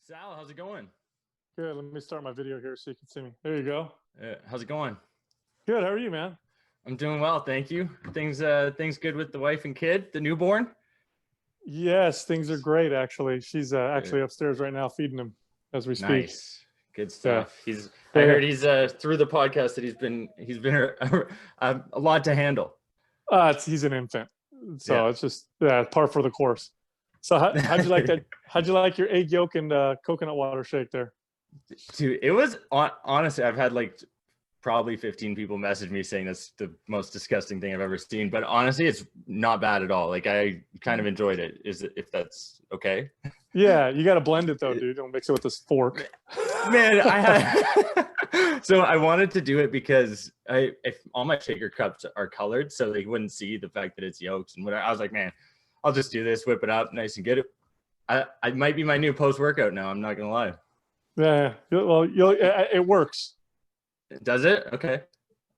Sal, how's it going? Good. Let me start my video here so you can see me. There you go. How's it going? Good. How are you, man? I'm doing well, thank you. Things good with the wife and kid, the newborn? Yes, things are great, actually. She's Good. actually upstairs right now feeding him as we speak. Nice. Good Yeah. stuff. I Yeah. heard he's through the podcast that he's been a lot to handle. He's an infant. So Yeah. it's just par for the course. So how'd you like that? How'd you like your egg yolk and coconut water shake there? Dude, it was honestly, I've had like probably 15 people message me saying that's the most disgusting thing I've ever seen. But honestly, it's not bad at all. Like I kind of enjoyed it. If that's okay? Yeah, you got to blend it though, dude. Don't mix it with this fork. Man, I had so I wanted to do it because if all my shaker cups are colored, so they wouldn't see the fact that it's yolks and whatever. I was like, man, I'll just do this, whip it up, nice and good. I might be my new post workout now. I'm not gonna lie. Yeah. Well, it works. Does it? Okay.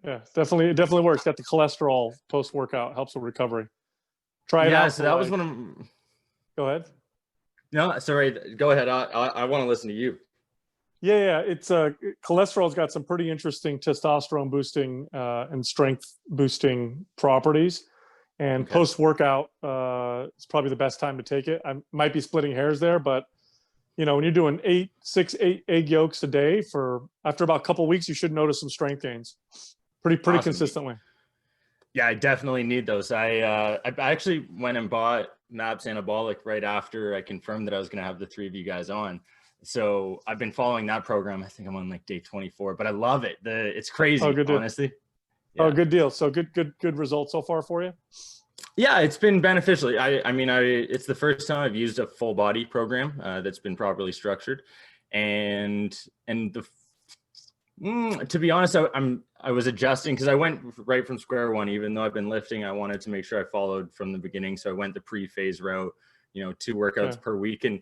Yeah, it definitely works. Got the cholesterol post workout, helps with recovery. Try it out. Yeah. So that was one of. Go ahead. No, sorry. Go ahead. I want to listen to you. Yeah. It's cholesterol's got some pretty interesting testosterone boosting and strength boosting properties. And Okay. post workout is probably the best time to take it. I might be splitting hairs there, but when you're doing 8 egg yolks a day after about a couple of weeks, you should notice some strength gains pretty awesome. Consistently. Yeah, I definitely need those. I actually went and bought MAPS Anabolic right after I confirmed that I was going to have the three of you guys on. So I've been following that program. I think I'm on like day 24, but I love it. It's crazy, honestly. Yeah. Oh, good deal. So good results so far for you. Yeah, it's been beneficial. I mean, it's the first time I've used a full body program that's been properly structured, and to be honest, I was adjusting because I went right from square one. Even though I've been lifting, I wanted to make sure I followed from the beginning. So I went the pre-phase route, 2 workouts per week, and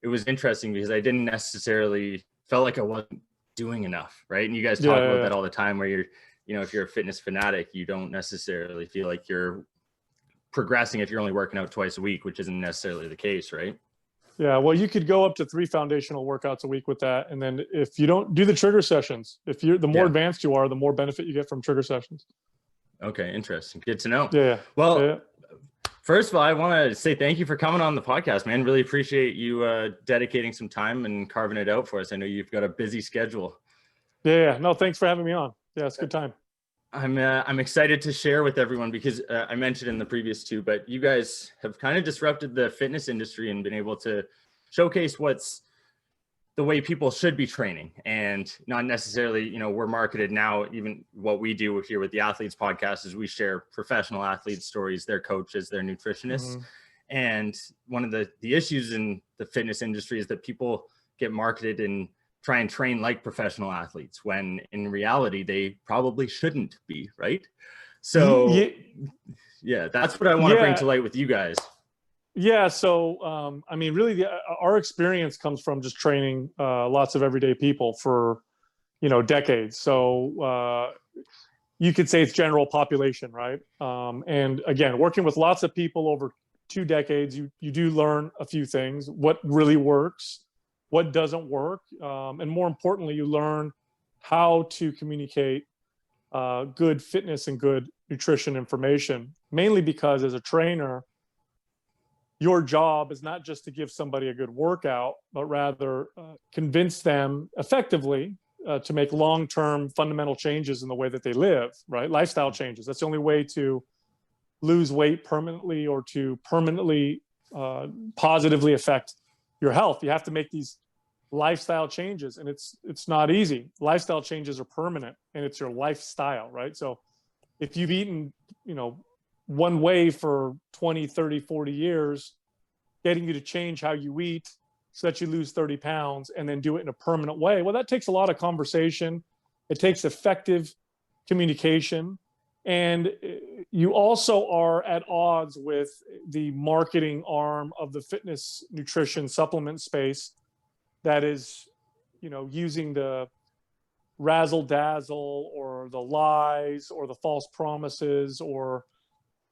it was interesting because I didn't necessarily felt like I wasn't doing enough, right? And you guys talk about that all the time, where you're, if you're a fitness fanatic, you don't necessarily feel like you're progressing if you're only working out twice a week, which isn't necessarily the case, right? Yeah, well, you could go up to 3 foundational workouts a week with that, and then if you don't do the trigger sessions, the more advanced you are, the more benefit you get from trigger sessions. Okay, interesting. Good to know. Yeah. Well, first of all, I want to say thank you for coming on the podcast, man. Really appreciate you dedicating some time and carving it out for us. I know you've got a busy schedule. Yeah. No, thanks for having me on. Yeah, it's a good time. I'm excited to share with everyone because I mentioned in the previous 2, but you guys have kind of disrupted the fitness industry and been able to showcase what's the way people should be training, and not necessarily, we're marketed now. Even what we do here with the Athletes Podcast is we share professional athletes' stories, their coaches, their nutritionists. And one of the issues in the fitness industry is that people get marketed and try and train like professional athletes when in reality they probably shouldn't be, right? So yeah, that's what I want to bring to light with you guys. Yeah, so I mean, really, our experience comes from just training lots of everyday people for decades. So you could say it's general population, right? And again, working with lots of people over 2 decades, you do learn a few things: what really works, what doesn't work, and more importantly, you learn how to communicate good fitness and good nutrition information. Mainly because as a trainer, your job is not just to give somebody a good workout, but rather convince them effectively to make long-term fundamental changes in the way that they live, right? Lifestyle changes. That's the only way to lose weight permanently or to permanently positively affect your health. You have to make these lifestyle changes, and it's not easy. Lifestyle changes are permanent, and it's your lifestyle, right? So if you've eaten, one way for 20, 30, 40 years, getting you to change how you eat so that you lose 30 pounds and then do it in a permanent way, well, that takes a lot of conversation. It takes effective communication. And you also are at odds with the marketing arm of the fitness nutrition supplement space that is, using the razzle dazzle or the lies or the false promises or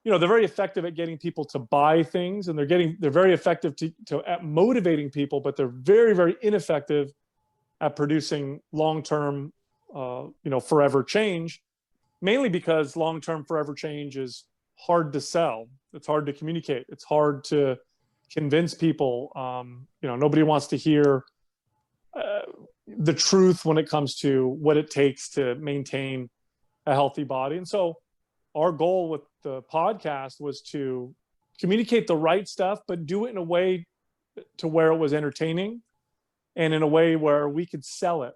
they're very effective at getting people to buy things, and they're very effective at motivating people, but they're very, very ineffective at producing long-term, forever change, mainly because long-term forever change is hard to sell. It's hard to communicate. It's hard to convince people. Nobody wants to hear the truth when it comes to what it takes to maintain a healthy body. And so our goal with the podcast was to communicate the right stuff, but do it in a way to where it was entertaining and in a way where we could sell it,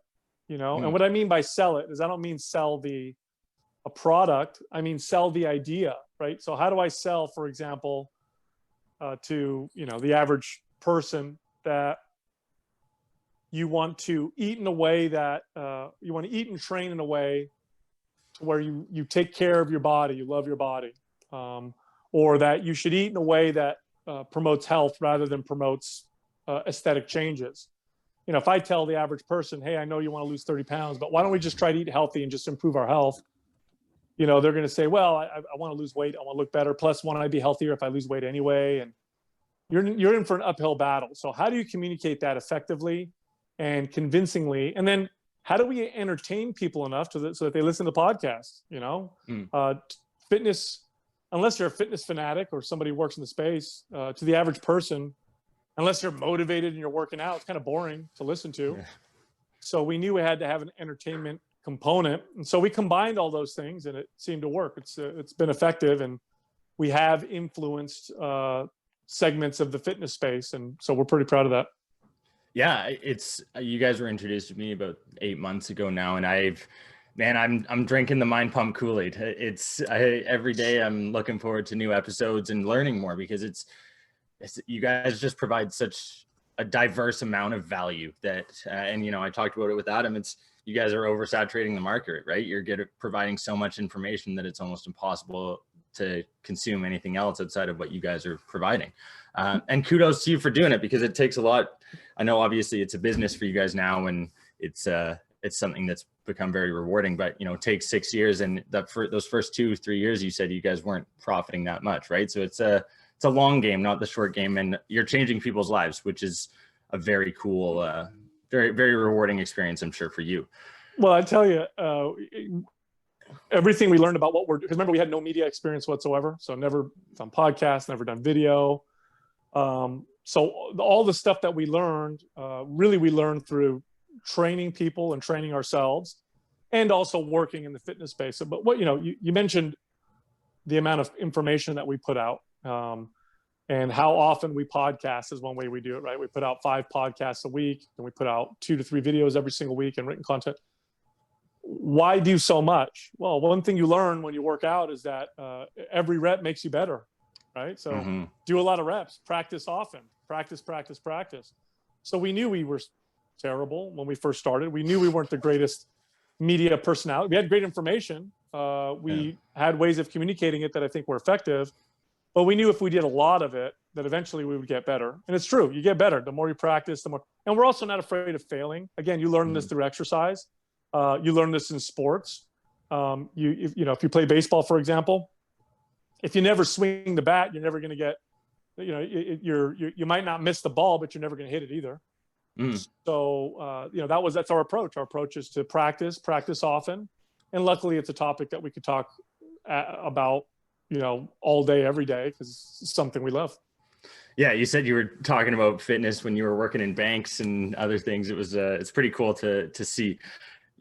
And what I mean by sell it is I don't mean sell a product. I mean, sell the idea, right? So how do I sell, for example, to, the average person that you want to eat in a way that you want to eat and train in a way to where you take care of your body, you love your body, or that you should eat in a way that promotes health rather than promotes aesthetic changes. If I tell the average person, hey, I know you want to lose 30 pounds, but why don't we just try to eat healthy and just improve our health? They're going to say, well, I want to lose weight. I want to look better. Plus, want to be healthier if I lose weight anyway. And you're in for an uphill battle. So how do you communicate that effectively and convincingly? And then how do we entertain people enough so that they listen to podcasts? Fitness, unless you're a fitness fanatic or somebody who works in the space, to the average person, unless you're motivated and you're working out, it's kind of boring to listen to. Yeah. So we knew we had to have an entertainment component. And so we combined all those things and it seemed to work. It's been effective, and we have influenced segments of the fitness space. And so we're pretty proud of that. Yeah, you guys were introduced to me about 8 months ago now, and I'm drinking the Mindpump Kool-Aid. Every day I'm looking forward to new episodes and learning more, because you guys just provide such a diverse amount of value that, and I talked about it with Adam. You guys are oversaturating the market, right? You're good at providing so much information that it's almost impossible to consume anything else outside of what you guys are providing. And kudos to you for doing it, because it takes a lot. I know obviously it's a business for you guys now, and it's something that's become very rewarding, but it takes 6 years, and for those first 2-3 years, you said you guys weren't profiting that much, right? So it's a long game, not the short game, and you're changing people's lives, which is a very cool, very, very rewarding experience, I'm sure, for you. Well, I tell you, everything we learned about because remember, we had no media experience whatsoever. So never done podcasts, never done video. So all the stuff that we learned, really we learned through training people and training ourselves, and also working in the fitness space. So, but you mentioned the amount of information that we put out, and how often we podcast is one way we do it, right? We put out 5 podcasts a week, and we put out 2 to 3 videos every single week and written content. Why do so much? Well, one thing you learn when you work out is that every rep makes you better, right? So do a lot of reps, practice often, practice. So we knew we were terrible when we first started. We knew we weren't the greatest media personality. We had great information. We had ways of communicating it that I think were effective, but we knew if we did a lot of it, that eventually we would get better. And it's true, you get better. The more you practice, the more, and we're also not afraid of failing. Again, you learn this through exercise. You learn this in sports. If you play baseball, for example, if you never swing the bat, you're never going to get, you might not miss the ball, but you're never going to hit it either. So, that's our approach. Our approach is to practice often. And luckily it's a topic that we could talk about, all day, every day, because it's something we love. Yeah. You said you were talking about fitness when you were working in banks and other things. It's pretty cool to see.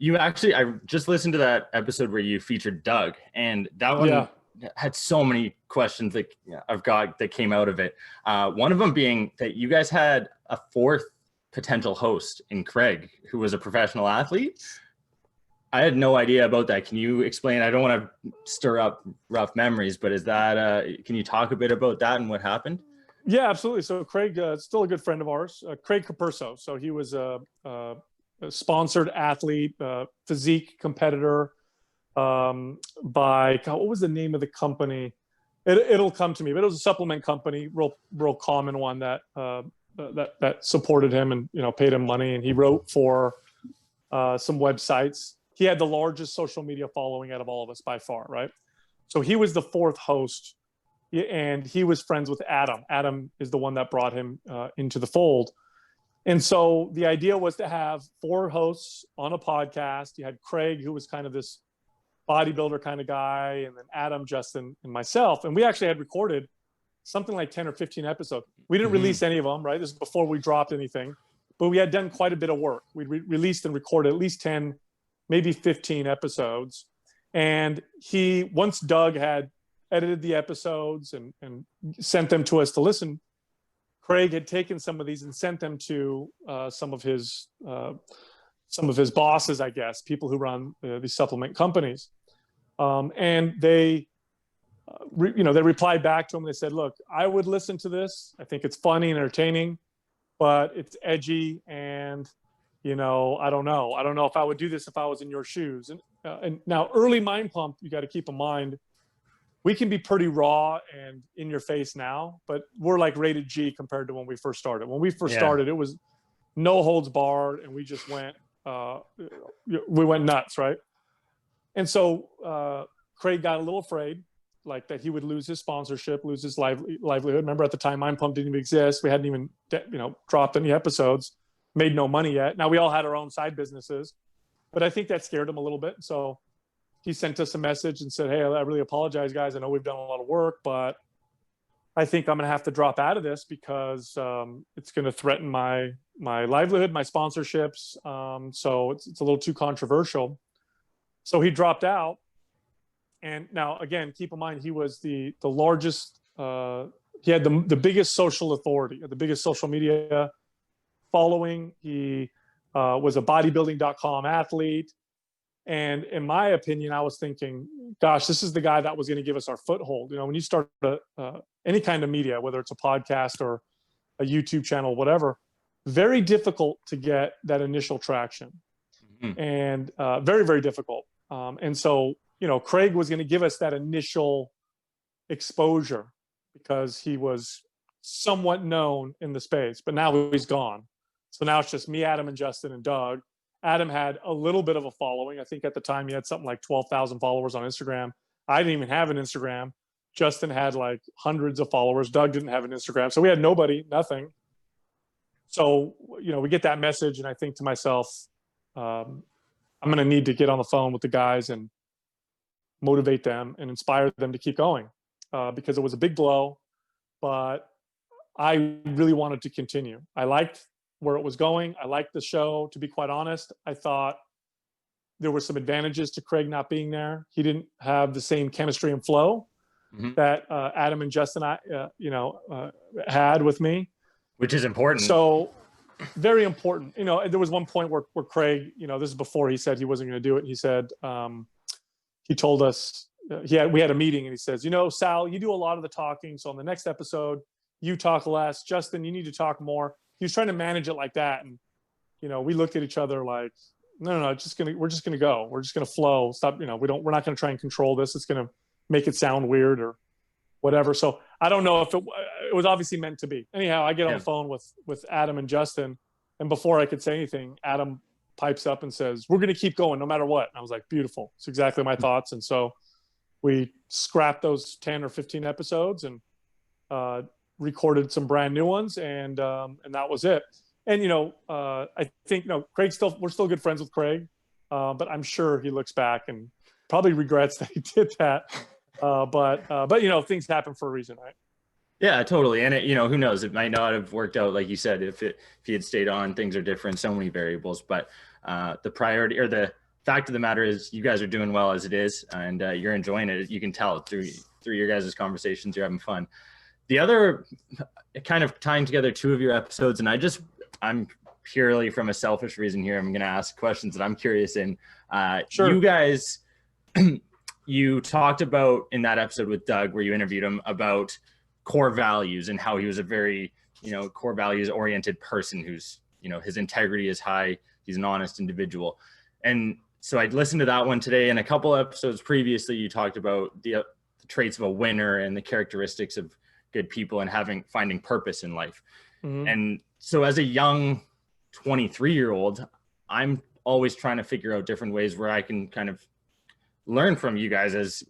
I just listened to that episode where you featured Doug, and that one had so many questions that came out of it. One of them being that you guys had a 4th potential host in Craig, who was a professional athlete. I had no idea about that. Can you explain? I don't want to stir up rough memories, but can you talk a bit about that and what happened? Yeah, absolutely. So Craig, still a good friend of ours, Craig Capurso. So he was a sponsored athlete, physique competitor, by, what was the name of the company? It'll come to me, but it was a supplement company, real common one that supported him and, paid him money. And he wrote for some websites. He had the largest social media following out of all of us by far, right? So he was the 4th host and he was friends with Adam. Adam is the one that brought him into the fold. And so the idea was to have 4 hosts on a podcast. You had Craig, who was kind of this bodybuilder kind of guy, and then Adam, Justin, and myself. And we actually had recorded something like 10 or 15 episodes. We didn't release any of them, right? This is before we dropped anything, but we had done quite a bit of work. We released and recorded at least 10, maybe 15 episodes. And once Doug had edited the episodes and sent them to us to listen, Craig had taken some of these and sent them to some of his bosses, I guess, people who run these supplement companies. And they replied back to him. They said, look, I would listen to this. I think it's funny and entertaining, but it's edgy. And, I don't know. I don't know if I would do this if I was in your shoes. And now early Mind Pump, you got to keep in mind, we can be pretty raw and in your face now, but we're like rated G compared to when we first started. When we first started, it was no holds barred, and we just went nuts, right? And so Craig got a little afraid, like that he would lose his sponsorship, lose his livelihood. Remember, at the time, Mind Pump didn't even exist. We hadn't even dropped any episodes, made no money yet. Now we all had our own side businesses, but I think that scared him a little bit. So he sent us a message and said, hey, I really apologize, guys. I know we've done a lot of work, but I think I'm going to have to drop out of this because it's going to threaten my livelihood, my sponsorships. So it's a little too controversial. So he dropped out. And now, again, keep in mind, he was the largest, he had the biggest social authority, the biggest social media following. He was a bodybuilding.com athlete. And in my opinion, I was thinking, gosh, this is the guy that was going to give us our foothold. When you start any kind of media, whether it's a podcast or a YouTube channel, whatever, very difficult to get that initial traction, and very, very difficult. And so, Craig was going to give us that initial exposure because he was somewhat known in the space, but now he's gone. So now it's just me, Adam, and Justin, and Doug. Adam had a little bit of a following. I think at the time he had something like 12,000 followers on Instagram. I didn't even have an Instagram. Justin had like hundreds of followers. Doug didn't have an Instagram. So we had nobody, nothing. So, we get that message, and I think to myself, I'm going to need to get on the phone with the guys and motivate them and inspire them to keep going because it was a big blow, but I really wanted to continue. I liked where it was going. I liked the show, to be quite honest. I thought there were some advantages to Craig not being there. He didn't have the same chemistry and flow that Adam and Justin, had with me. Which is important. So very important. There was one point where Craig, this is before he said he wasn't going to do it. He said, he told us, we had a meeting, and he says, Sal, you do a lot of the talking. So on the next episode, you talk less. Justin, you need to talk more. He was trying to manage it like that. And, we looked at each other like, no, we're just going to go. We're just going to flow. Stop. We're not going to try and control this. It's going to make it sound weird or whatever. So I don't know if it was obviously meant to be. Anyhow, I get on the phone with Adam and Justin. And before I could say anything, Adam pipes up and says, we're going to keep going no matter what. And I was like, beautiful. It's exactly my thoughts. And so we scrapped those 10 or 15 episodes and recorded some brand new ones, and that was it. And I think we're still good friends with Craig, but I'm sure he looks back and probably regrets that he did that. But things happen for a reason, right? Yeah, totally. And who knows? It might not have worked out like you said. If he had stayed on, things are different. So many variables. But the priority or the fact of the matter is, you guys are doing well as it is, and you're enjoying it. You can tell through your guys' conversations. You're having fun. The other, kind of tying together 2 of your episodes, and I'm purely from a selfish reason here, I'm going to ask questions that I'm curious in. Sure. You guys, you talked about in that episode with Doug, where you interviewed him, about core values and how he was a very, core values oriented person who's, his integrity is high. He's an honest individual. And so I'd listened to that one today, and a couple episodes previously, you talked about the traits of a winner and the characteristics of good people and finding purpose in life. And so as a young 23-year-old, I'm always trying to figure out different ways where I can kind of learn from you guys as,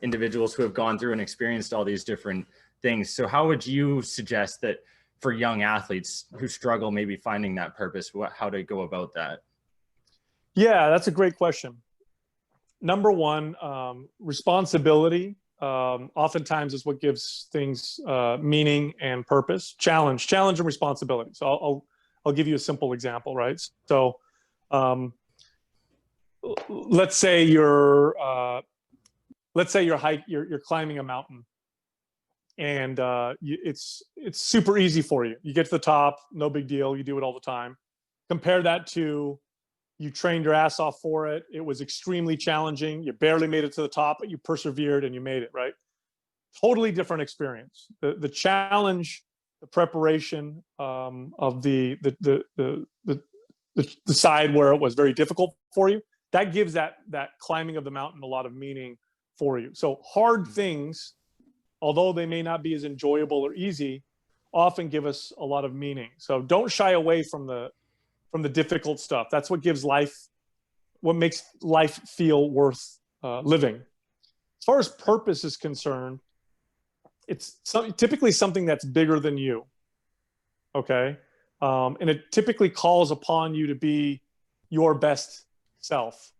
individuals who have gone through and experienced all these different things. So how would you suggest that for young athletes who struggle maybe finding that purpose, how to go about that? Yeah, that's a great question. Number one, responsibility oftentimes is what gives things meaning and purpose. Challenge and responsibility. So I'll give you a simple example, right? So let's say you're climbing a mountain, and it's super easy for you. You get to the top, no big deal. You do it all the time. Compare that to you trained your ass off for it. It was extremely challenging. You barely made it to the top, but you persevered and you made it, right? Totally different experience. The challenge, the preparation of the side where it was very difficult for you, that gives that climbing of the mountain a lot of meaning for you. So hard things, although they may not be as enjoyable or easy, often give us a lot of meaning. So don't shy away from the difficult stuff. That's what makes life feel worth living. As far as purpose is concerned, it's typically something that's bigger than you. Okay. And it typically calls upon you to be your best self.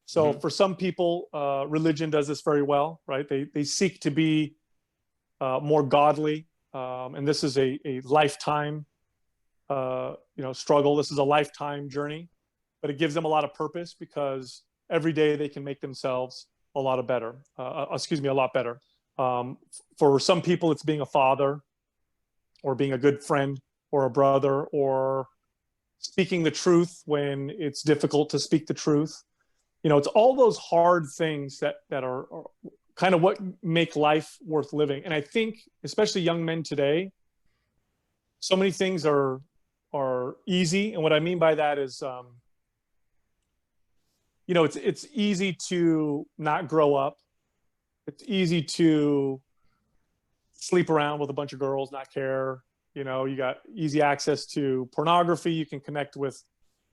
So for some people, religion does this very well, right? They seek to be more godly. And this is a lifetime struggle. This is a lifetime journey, but it gives them a lot of purpose because every day they can make themselves a lot better. For some people, it's being a father or being a good friend or a brother or speaking the truth when it's difficult to speak the truth. It's all those hard things that are kind of what make life worth living. And I think, especially young men today, so many things are easy. And what I mean by that is, it's easy to not grow up. It's easy to sleep around with a bunch of girls, not care. You got easy access to pornography. You can connect with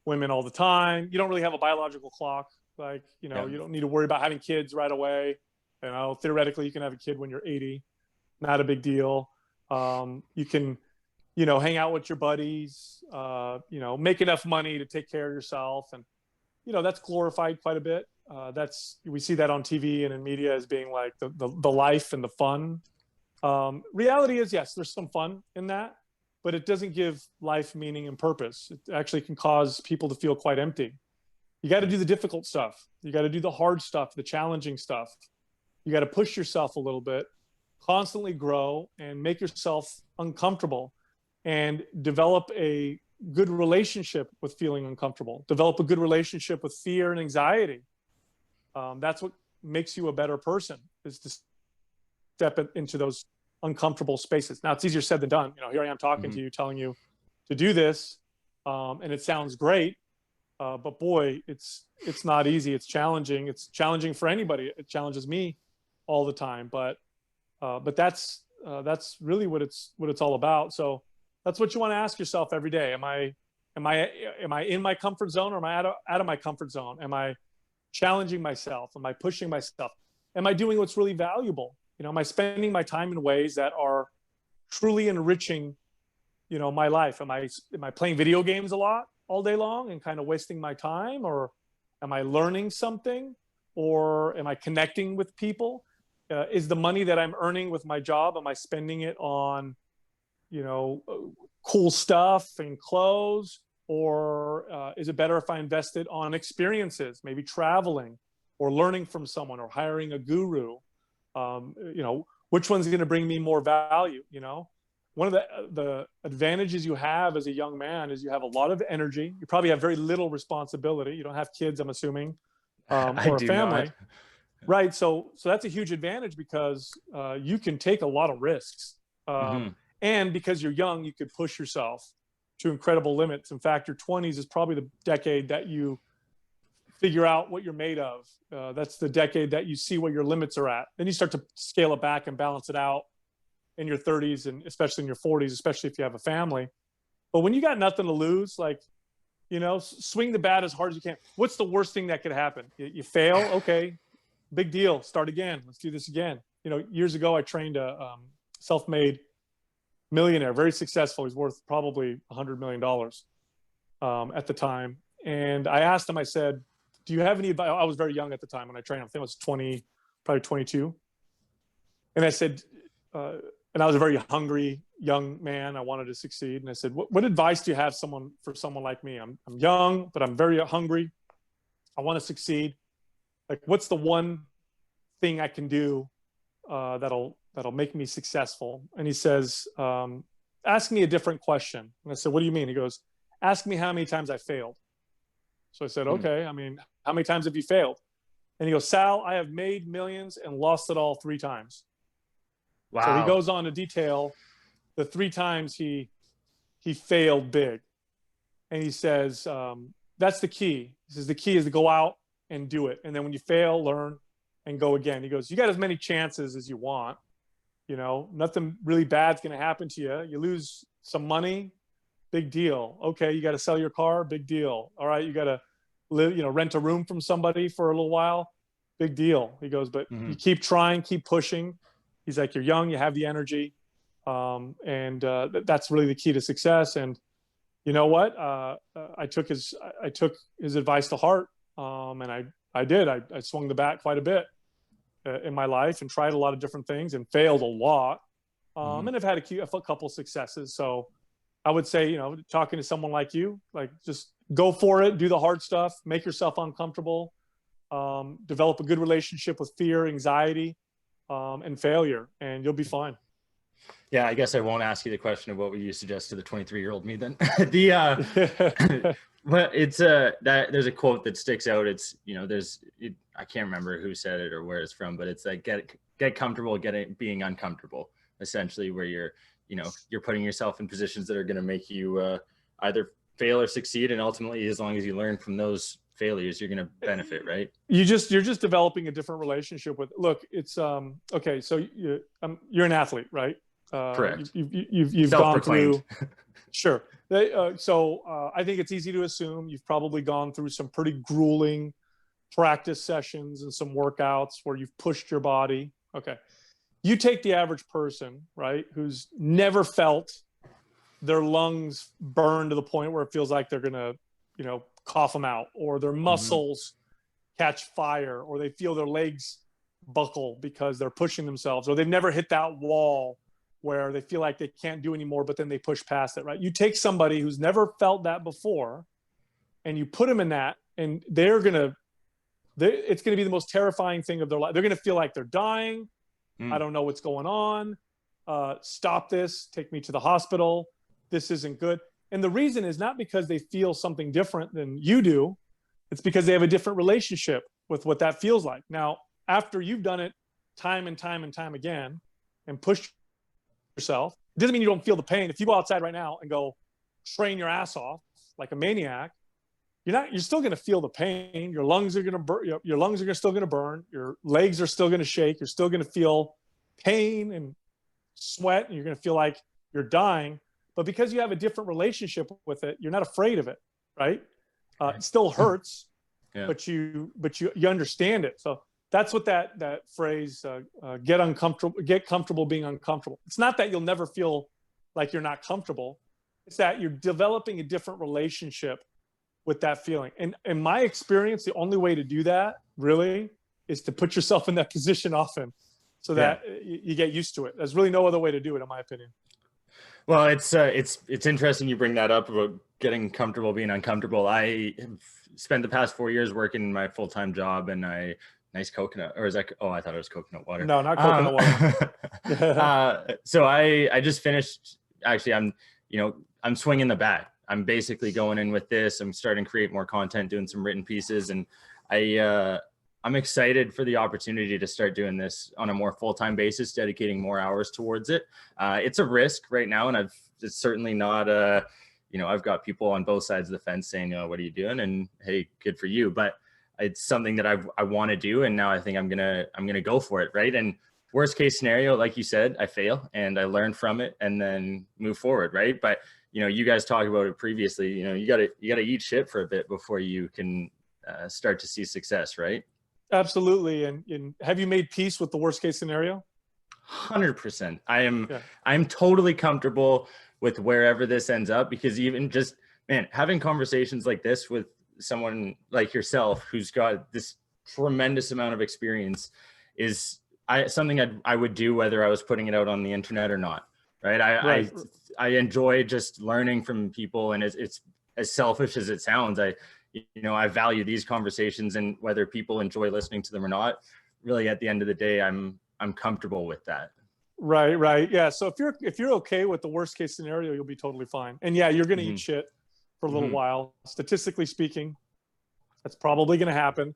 women all the time. You don't really have a biological clock. You don't need to worry about having kids right away. Theoretically, you can have a kid when you're 80. Not a big deal. You can hang out with your buddies, make enough money to take care of yourself. And, that's glorified quite a bit. We see that on TV and in media as being like the life and the fun. Reality is, yes, there's some fun in that, but it doesn't give life meaning and purpose. It actually can cause people to feel quite empty. You got to do the difficult stuff. You got to do the hard stuff, the challenging stuff. You got to push yourself a little bit, constantly grow and make yourself uncomfortable. And develop a good relationship with feeling uncomfortable. Develop a good relationship with fear and anxiety. That's what makes you a better person, is to step into those uncomfortable spaces. Now, it's easier said than done. Here I am talking to you, telling you to do this, and it sounds great, but boy, it's not easy. It's challenging. It's challenging for anybody. It challenges me all the time. But that's really what it's all about. So that's what you want to ask yourself every day. Am I in my comfort zone, or am I out of my comfort zone? Am I challenging myself? Am I pushing myself? Am I doing what's really valuable? Am I spending my time in ways that are truly enriching, my life? Am I playing video games a lot all day long and kind of wasting my time? Or am I learning something? Or am I connecting with people? Is the money that I'm earning with my job, am I spending it on cool stuff and clothes? Or is it better if I invest it on experiences, maybe traveling or learning from someone or hiring a guru? Which one's going to bring me more value? One of the advantages you have as a young man is you have a lot of energy. You probably have very little responsibility. You don't have kids, I'm assuming, or a family. Not. Right. So that's a huge advantage because you can take a lot of risks. And because you're young, you could push yourself to incredible limits. In fact, your 20s is probably the decade that you figure out what you're made of. That's the decade that you see what your limits are at. Then you start to scale it back and balance it out in your 30s and especially in your 40s, especially if you have a family. But when you got nothing to lose, swing the bat as hard as you can. What's the worst thing that could happen? You fail? Okay. big deal. Start again. Let's do this again. You know, years ago, I trained a self-made millionaire, very successful. He's worth probably $100 million at the time. And I asked him, I said, do you have any advice? I was very young at the time when I trained. I think I was 20, probably 22. And I said, and I was a very hungry young man. I wanted to succeed. And I said, what advice do you have for someone like me? I'm young, but I'm very hungry. I want to succeed. Like, what's the one thing I can do that'll make me successful? And he says, ask me a different question. And I said, what do you mean? He goes, ask me how many times I failed. So I said, okay, I mean, how many times have you failed? And he goes, Sal, I have made millions and lost it all 3 times. Wow. So he goes on to detail the 3 times he failed big. And he says, that's the key. He says, the key is to go out and do it. And then when you fail, learn and go again. He goes, you got as many chances as you want. You know, nothing really bad's going to happen to you. You lose some money, big deal. Okay, you got to sell your car, big deal. All right, you got to rent a room from somebody for a little while, big deal. He goes, but you keep trying, keep pushing. He's like, you're young, you have the energy. That's really the key to success. And you know what? I took his advice to heart. And I did. I swung the bat quite a bit in my life and tried a lot of different things and failed a lot. And I've had a couple successes. So I would say, talking to someone like you, like, just go for it, do the hard stuff, make yourself uncomfortable, develop a good relationship with fear, anxiety, and failure, and you'll be fine. Yeah, I guess I won't ask you the question of what would you suggest to the 23-year-old me then. But it's there's a quote that sticks out. It's, I can't remember who said it or where it's from, but it's like, get comfortable being uncomfortable, essentially, where you're putting yourself in positions that are going to make you either fail or succeed. And ultimately, as long as you learn from those failures, you're going to benefit, right? You're just developing a different relationship with, look, it's, okay. So you're an athlete, right? Correct. You've gone through, sure. So I think it's easy to assume you've probably gone through some pretty grueling practice sessions and some workouts where you've pushed your body. Okay. You take the average person, right, who's never felt their lungs burn to the point where it feels like they're going to, cough them out, or their muscles catch fire, or they feel their legs buckle because they're pushing themselves, or they've never hit that wall where they feel like they can't do anymore, but then they push past it, right? You take somebody who's never felt that before and you put them in that, and it's going to be the most terrifying thing of their life. They're going to feel like they're dying. I don't know what's going on. Stop this. Take me to the hospital. This isn't good. And the reason is not because they feel something different than you do. It's because they have a different relationship with what that feels like. Now, after you've done it time and time and time again and pushed yourself, it doesn't mean you don't feel the pain. If you go outside right now and go train your ass off like a maniac, you're still going to feel the pain. Your lungs are going to burn. Your lungs are still going to burn. Your legs are still going to shake. You're still going to feel pain and sweat, and you're going to feel like you're dying. But because you have a different relationship with it, you're not afraid of it, right? It still hurts, but you understand it. So that's what that phrase, get comfortable being uncomfortable. It's not that you'll never feel like you're not comfortable. It's that you're developing a different relationship with that feeling. And in my experience, the only way to do that really is to put yourself in that position often, so that you get used to it. There's really no other way to do it, in my opinion. Well, it's interesting you bring that up about getting comfortable being uncomfortable. I spent the past 4 years working my full-time job, and nice coconut, or is that? Oh, I thought it was coconut water. No, not coconut water. So I just finished. Actually, I'm swinging the bat. I'm basically going in with this. I'm starting to create more content, doing some written pieces, and I'm excited for the opportunity to start doing this on a more full-time basis, dedicating more hours towards it. It's a risk right now, and it's certainly not I've got people on both sides of the fence saying, what are you doing? And hey, good for you. But it's something that I want to do, and now I think I'm gonna go for it, right? And worst case scenario, like you said, I fail and I learn from it and then move forward, right? But you guys talked about it previously. You gotta eat shit for a bit before you can start to see success, right? Absolutely. And have you made peace with the worst case scenario? 100%. Yeah. I'm totally comfortable with wherever this ends up, because even just, man, having conversations like this with someone like yourself who's got this tremendous amount of experience is something I would do whether I was putting it out on the internet or not. Right. Right. I enjoy just learning from people, and it's as selfish as it sounds. I value these conversations, and whether people enjoy listening to them or not, really at the end of the day, I'm comfortable with that. Right. Right. Yeah. So if you're okay with the worst case scenario, you'll be totally fine. And yeah, you're going to Mm-hmm. eat shit for a little Mm-hmm. while. Statistically speaking, that's probably going to happen.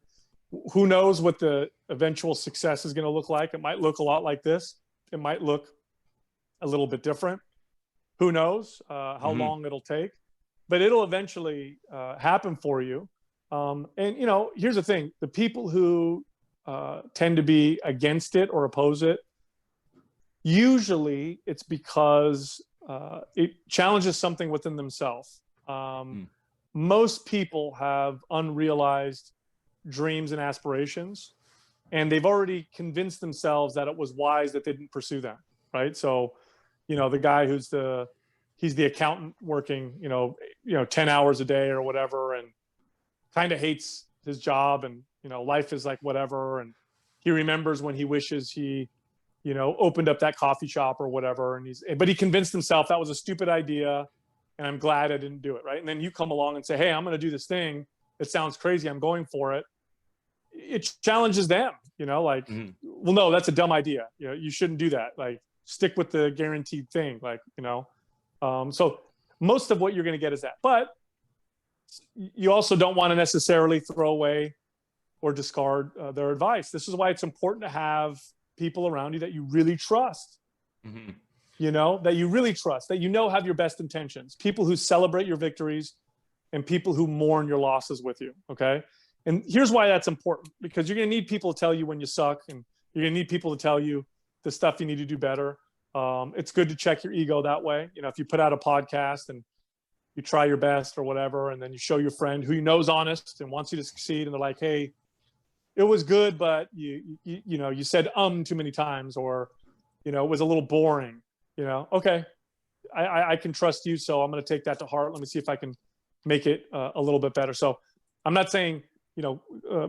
Who knows what the eventual success is going to look like? It might look a lot like this. It might look a little bit different. Who knows how Mm-hmm. long it'll take? But it'll eventually happen for you. And here's the thing: the people who tend to be against it or oppose it, usually it's because it challenges something within themselves. Most people have unrealized dreams and aspirations, and they've already convinced themselves that it was wise that they didn't pursue them. Right. So, the guy he's the accountant working, 10 hours a day or whatever, and kind of hates his job, and, life is like whatever. And he remembers when he wishes he, opened up that coffee shop or whatever. But he convinced himself that was a stupid idea, and I'm glad I didn't do it. Right. And then you come along and say, hey, I'm going to do this thing. It sounds crazy. I'm going for it. It challenges them, Mm-hmm. well, no, that's a dumb idea. You shouldn't do that. Like, stick with the guaranteed thing. So most of what you're going to get is that, but you also don't want to necessarily throw away or discard their advice. This is why it's important to have people around you that you really trust, Mm-hmm. that you really trust, that have your best intentions, people who celebrate your victories and people who mourn your losses with you. Okay. And here's why that's important, because you're going to need people to tell you when you suck, and you're going to need people to tell you the stuff you need to do better. It's good to check your ego that way. If you put out a podcast and you try your best or whatever, and then you show your friend who you know is honest and wants you to succeed, and they're like, hey, it was good, but you said too many times, or it was a little boring. Okay, I can trust you, so I'm going to take that to heart. Let me see if I can make it a little bit better. So I'm not saying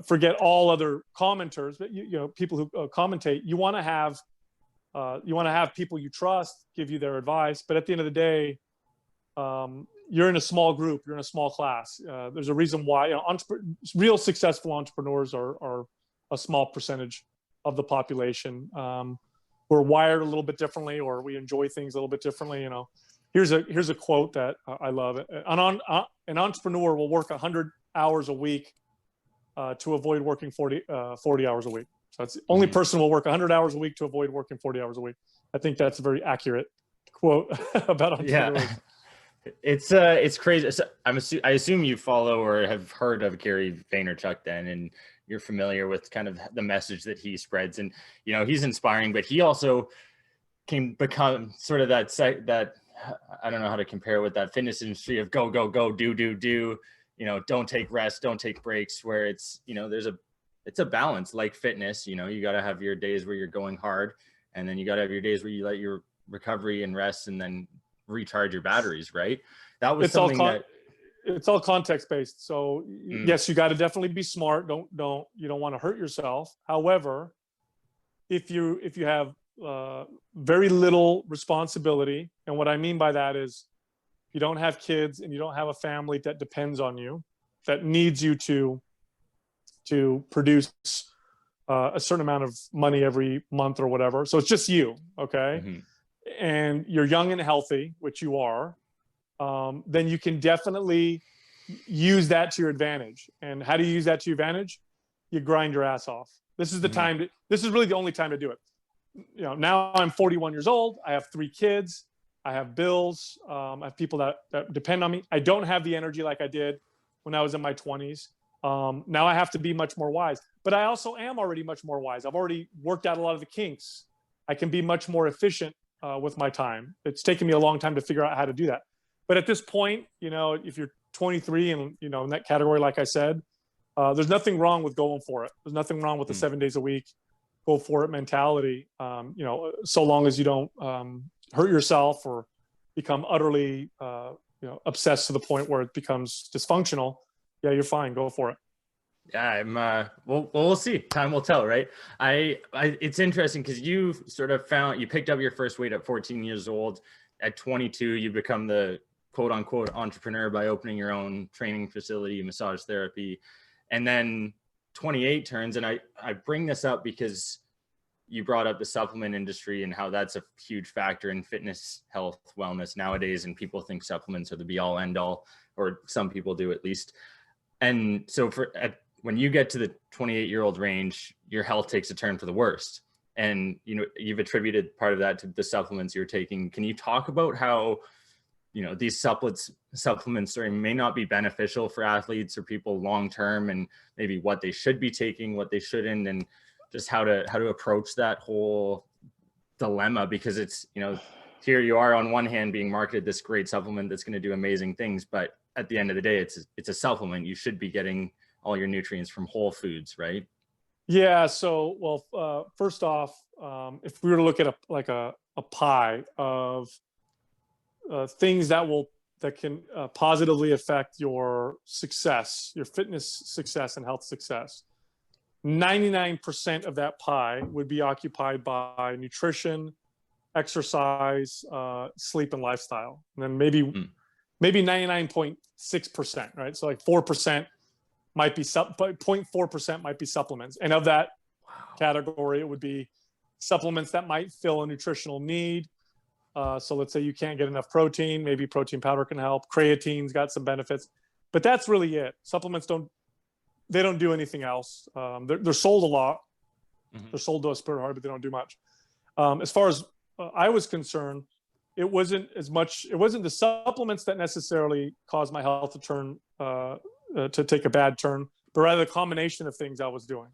forget all other commenters, but people who commentate. You want to have people you trust give you their advice, but at the end of the day, you're in a small group, you're in a small class. There's a reason why real successful entrepreneurs are a small percentage of the population. We're wired a little bit differently, or we enjoy things a little bit differently. Here's a quote that I love. An entrepreneur will work 100 hours a week to avoid working 40 hours a week. So that's the only person will work 100 hours a week to avoid working 40 hours a week. I think that's a very accurate quote about entrepreneurs. Yeah. It's crazy. So I assume you follow or have heard of Gary Vaynerchuk then, and you're familiar with kind of the message that he spreads, and he's inspiring, but he also can become sort of that I don't know how to compare it with that fitness industry of go, go, go, do, don't take rest, don't take breaks, where it's, it's a balance like fitness. You got to have your days where you're going hard, and then you got to have your days where you let your recovery and rest, and then recharge your batteries. Right. That was it's all context based. So yes, you got to definitely be smart. You don't want to hurt yourself. However, if you have very little responsibility, and what I mean by that is you don't have kids and you don't have a family that depends on you, that needs you to produce a certain amount of money every month or whatever. So it's just you. Okay. Mm-hmm. And you're young and healthy, which you are, then you can definitely use that to your advantage. And how do you use that to your advantage? You grind your ass off. This is the time this is really the only time to do it. Now I'm 41 years old. I have 3 kids. I have bills. I have people that depend on me. I don't have the energy like I did when I was in my 20s. Now I have to be much more wise, but I also am already much more wise. I've already worked out a lot of the kinks. I can be much more efficient with my time. It's taken me a long time to figure out how to do that. But at this point, if you're 23 and, in that category, like I said, There's nothing wrong with going for it. There's nothing wrong with the 7 days a week, go for it mentality. So long as you don't hurt yourself or become utterly, obsessed to the point where it becomes dysfunctional. Yeah, you're fine. Go for it. Yeah, we'll see. Time will tell, right? It's interesting because you sort of you picked up your first weight at 14 years old. At 22, you become the quote unquote entrepreneur by opening your own training facility, massage therapy. And then 28 turns, and I bring this up because you brought up the supplement industry and how that's a huge factor in fitness, health, wellness nowadays. And people think supplements are the be all end all, or some people do at least. And so when you get to the 28-year-old range, your health takes a turn for the worst. And, you've attributed part of that to the supplements you're taking. Can you talk about how, these supplements may not be beneficial for athletes or people long-term, and maybe what they should be taking, what they shouldn't, and just how to approach that whole dilemma? Because it's, here you are on one hand being marketed this great supplement that's going to do amazing things, but at the end of the day, it's a supplement. You should be getting all your nutrients from whole foods, right? Yeah. So, first off, if we were to look at a pie of things that can positively affect your success, your fitness success and health success, 99% of that pie would be occupied by nutrition, exercise, sleep, and lifestyle. And then maybe 99.6%, right? So like 4% might be 0.4% might be supplements. And of that category, it would be supplements that might fill a nutritional need. So let's say you can't get enough protein, maybe protein powder can help. Creatine's got some benefits, but that's really it. Supplements don't do anything else. They're sold a lot. Mm-hmm. They're sold to us pretty hard, but they don't do much. As far as I was concerned, it wasn't the supplements that necessarily caused my health to turn, to take a bad turn, but rather the combination of things I was doing.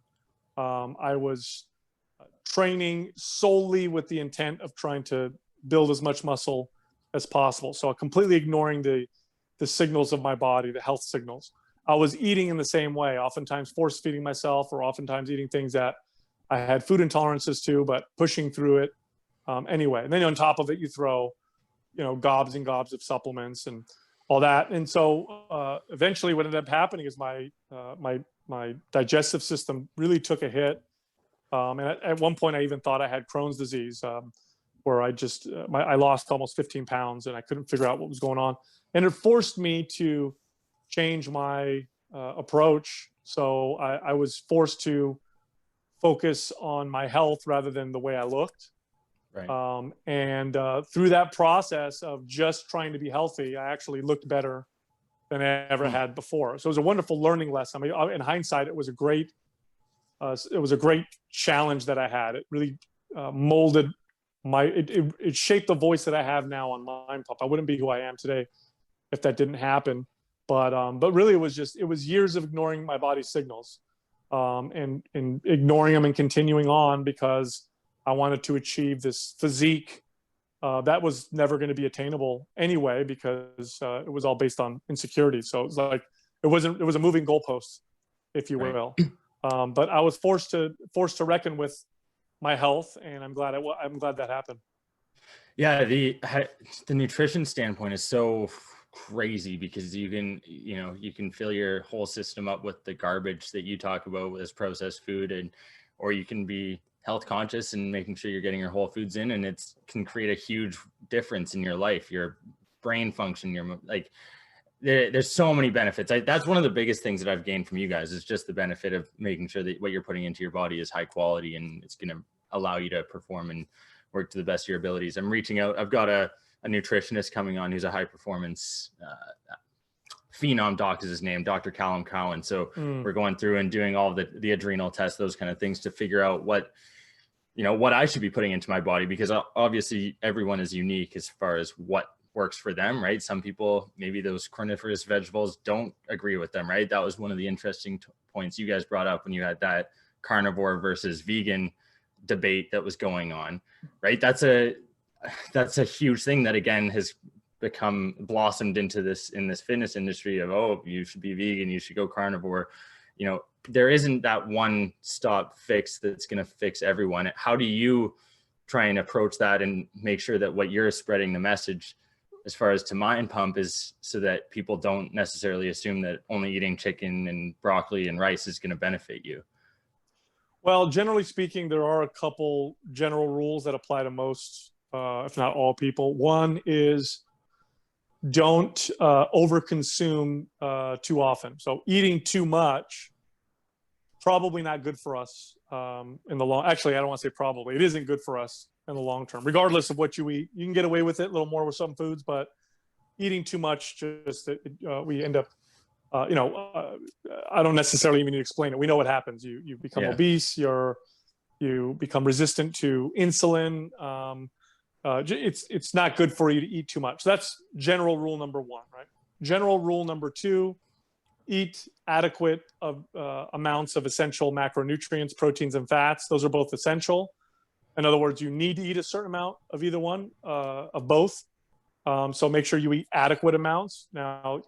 I was training solely with the intent of trying to build as much muscle as possible. So completely ignoring the signals of my body, the health signals. I was eating in the same way, oftentimes force feeding myself, or oftentimes eating things that I had food intolerances to, but pushing through it anyway. And then on top of it, you throw, gobs and gobs of supplements and all that. And so eventually what ended up happening is my digestive system really took a hit. And at one point I even thought I had Crohn's disease, where I lost almost 15 pounds and I couldn't figure out what was going on. And it forced me to change my approach. So I was forced to focus on my health rather than the way I looked. Right. And through that process of just trying to be healthy, I actually looked better than I ever had before. So it was a wonderful learning lesson. I mean, in hindsight, it was a great challenge that I had. It really molded it shaped the voice that I have now on Mindpump. I wouldn't be who I am today if that didn't happen. But really it was years of ignoring my body's signals, and ignoring them and continuing on because I wanted to achieve this physique that was never going to be attainable anyway, because it was all based on insecurity. So it was like, it was a moving goalpost, if you will. But I was forced to reckon with my health, and I'm glad that happened. Yeah, the nutrition standpoint is so crazy because you can fill your whole system up with the garbage that you talk about as processed food, or you can be health conscious and making sure you're getting your whole foods in, and it can create a huge difference in your life, your brain function, there's so many benefits. That's one of the biggest things that I've gained from you guys, is just the benefit of making sure that what you're putting into your body is high quality and it's going to allow you to perform and work to the best of your abilities. I'm reaching out. I've got a nutritionist coming on who's a high performance phenom doc is his name, Dr. Callum Cowan. So we're going through and doing all the adrenal tests, those kind of things, to figure out what I should be putting into my body, because obviously everyone is unique as far as what works for them, right? Some people, maybe those carnivorous vegetables don't agree with them, right? That was one of the interesting points you guys brought up when you had that carnivore versus vegan debate that was going on, right? That's a huge thing that again has blossomed into this, in this fitness industry of, oh, you should be vegan, you should go carnivore. you know, there isn't that one stop fix that's going to fix everyone. How do you try and approach that and make sure that what you're spreading the message as far as to Mindpump is so that people don't necessarily assume that only eating chicken and broccoli and rice is going to benefit you? Well, generally speaking, there are a couple general rules that apply to most, if not all people. One is don't overconsume too often. So eating too much, probably not good for us in the long. Actually, I don't want to say probably. It isn't good for us in the long term, regardless of what you eat. You can get away with it a little more with some foods, but eating too much, just we end up. I don't necessarily even need to explain it. We know what happens. You become obese. You become resistant to insulin. It's not good for you to eat too much. So that's general rule number one, right? General rule number two: eat adequate amounts of essential macronutrients, proteins, and fats. Those are both essential. In other words, you need to eat a certain amount of either one, of both. So make sure you eat adequate amounts. Now,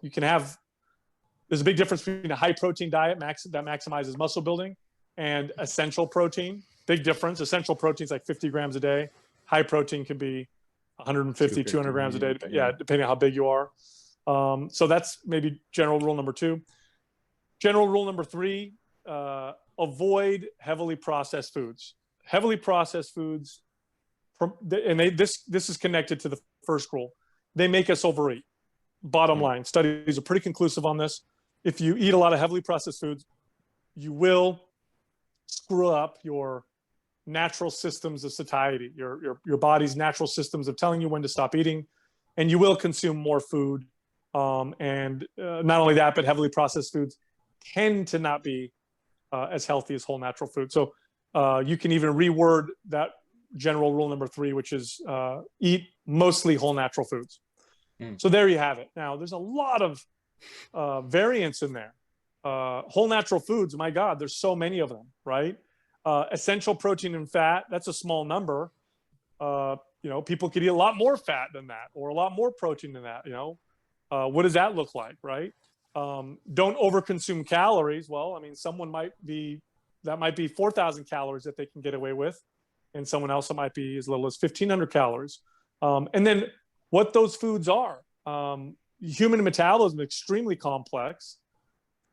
there's a big difference between a high protein diet that maximizes muscle building and essential protein. Big difference. Essential protein is like 50 grams a day. High protein can be 150, 200 grams a day. Yeah, depending on how big you are. So that's maybe general rule number two. General rule number three, avoid heavily processed foods. Heavily processed foods, and this is connected to the first rule. They make us overeat. Bottom line, studies are pretty conclusive on this. If you eat a lot of heavily processed foods, you will screw up your natural systems of satiety, your body's natural systems of telling you when to stop eating, and you will consume more food. And not only that, but heavily processed foods tend to not be as healthy as whole natural food. So you can even reword that general rule number three, which is eat mostly whole natural foods. So there you have it. Now, there's a lot of variance in there. Whole natural foods, my God, there's so many of them, right? Essential protein and fat, that's a small number. People could eat a lot more fat than that, or a lot more protein than that. What does that look like, right? Don't overconsume calories. Well, I mean, that might be 4,000 calories that they can get away with, and someone else it might be as little as 1,500 calories. And then what those foods are. Human metabolism is extremely complex,